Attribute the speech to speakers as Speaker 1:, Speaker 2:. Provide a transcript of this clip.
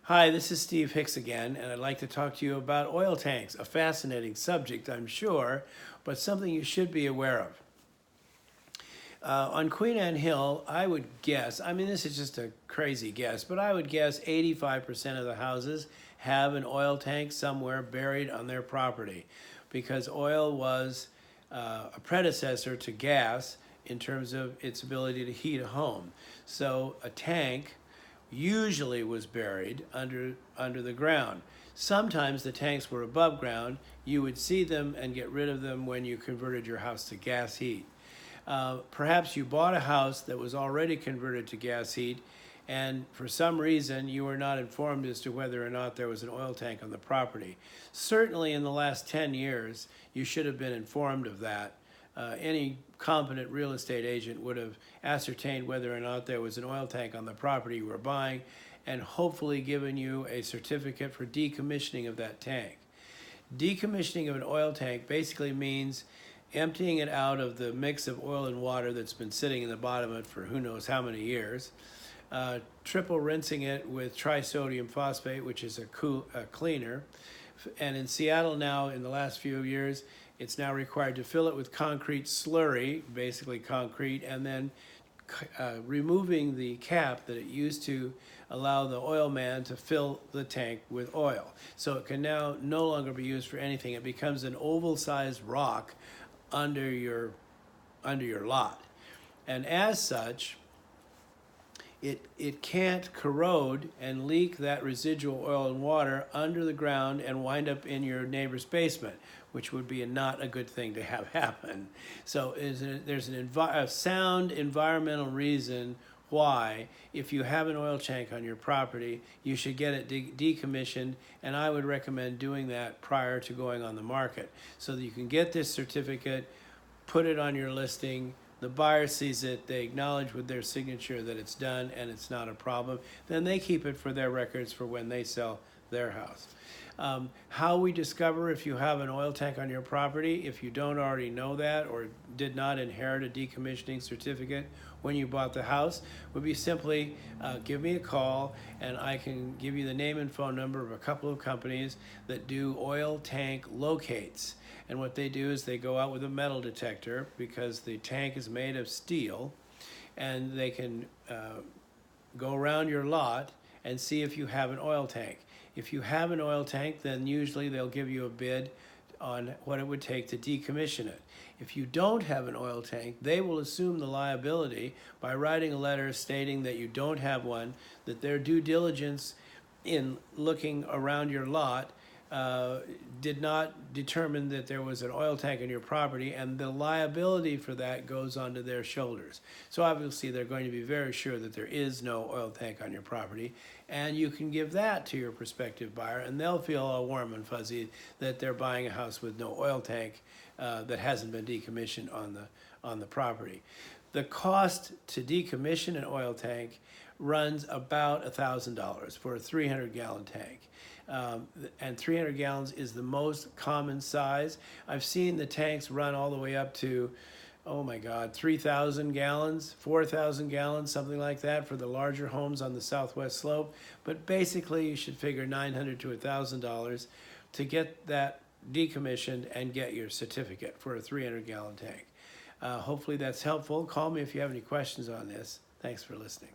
Speaker 1: Hi, this is Steve Hicks again, and I'd like to talk to you about oil tanks, a fascinating subject, I'm sure, but something you should be aware of. On Queen Anne Hill, I would guess, this is just a crazy guess, but I would guess 85% of the houses have an oil tank somewhere buried on their property because oil was a predecessor to gas in terms of its ability to heat a home. So a tank usually was buried under the ground. Sometimes the tanks were above ground. You would see them and get rid of them when you converted your house to gas heat. Perhaps you bought a house that was already converted to gas heat, and for some reason you were not informed as to whether or not there was an oil tank on the property. Certainly in the last 10 years, you should have been informed of that. Any competent real estate agent would have ascertained whether or not there was an oil tank on the property you were buying and hopefully given you a certificate for decommissioning of that tank. Decommissioning of an oil tank basically means emptying it out of the mix of oil and water that's been sitting in the bottom of it for who knows how many years, triple rinsing it with trisodium phosphate, which is a cleaner. And in Seattle now, in the last few years, it's now required to fill it with concrete slurry, basically concrete, and then removing the cap that it used to allow the oil man to fill the tank with oil. So it can now no longer be used for anything. It becomes an oval-sized rock under your lot. And as such, it can't corrode and leak that residual oil and water under the ground and wind up in your neighbor's basement, which would be not a good thing to have happen. So there's a sound environmental reason why, if you have an oil tank on your property, you should get it decommissioned, and I would recommend doing that prior to going on the market so that you can get this certificate, put it on your listing. The buyer sees it, they acknowledge with their signature that it's done and it's not a problem. Then they keep it for their records for when they sell their house. How we discover if you have an oil tank on your property, if you don't already know that or did not inherit a decommissioning certificate when you bought the house, would be simply give me a call and I can give you the name and phone number of a couple of companies that do oil tank locates. And what they do is they go out with a metal detector because the tank is made of steel, and they can go around your lot and see if you have an oil tank. If you have an oil tank, then usually they'll give you a bid on what it would take to decommission it. If you don't have an oil tank, they will assume the liability by writing a letter stating that you don't have one, that their due diligence in looking around your lot did not determine that there was an oil tank on your property, and the liability for that goes onto their shoulders. So obviously they're going to be very sure that there is no oil tank on your property, and you can give that to your prospective buyer and they'll feel all warm and fuzzy that they're buying a house with no oil tank that hasn't been decommissioned on the property. The cost to decommission an oil tank runs about $1,000 for a 300-gallon tank. And 300 gallons is the most common size. I've seen the tanks run all the way up to, oh my God, 3,000 gallons, 4,000 gallons, something like that for the larger homes on the southwest slope. But basically you should figure $900 to $1,000 to get that decommissioned and get your certificate for a 300-gallon tank. Hopefully that's helpful. Call me if you have any questions on this. Thanks for listening.